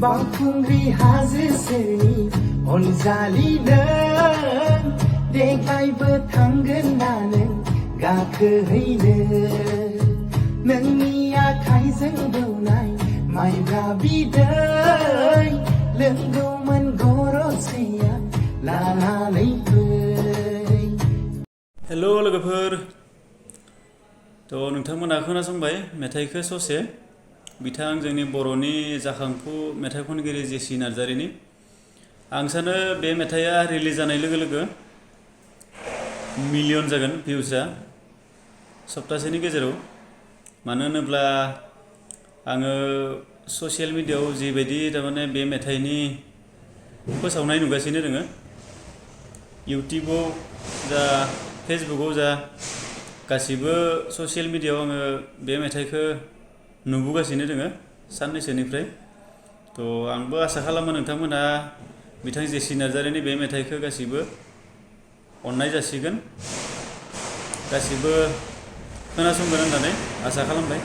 बावखुंग्रि हाजो सेरनि अनजालि नों देग्लायबो थांगोन ना नों गाखोहैनो नोंनि आखाइजों दौनाय माइब्रा बिदै लोंगौमोन गरसेया लानानै फै। हेलो लोगोफोर, नोंथांमोना खोनासंबाय मेथाइखौ ससे बिथां जोंनि बर'नि जाखांफु मेथाइ खनगिरि जेसि नार्जारिनि। आं सानो बे मेथाइआ रिलिज जानाय लोगो लोगो मिलियन जागोन भिउसआ सप्तासेनि गेजेराव। मानो होनोब्ला आङो ससियेल मिडियायाव जिबायदि थारमाने बे मेथाइनि फोसावनाय नुगासिनो दोङो, इउटिउबाव जा फेसबुकआव जा गासिबो ससियेल मिडियायाव आङो बे मेथाइखौ नुबोगासिनो दोङो साननैसोनिफ्राय। आंबो आसा खालामो नोंथांमोना बिथां जेसि नार्जारिनि बे मेथाइखौ गासिबो अननाय जासिगोन, गासिबो खोनासंगोन होननानै आसा खालामबाय।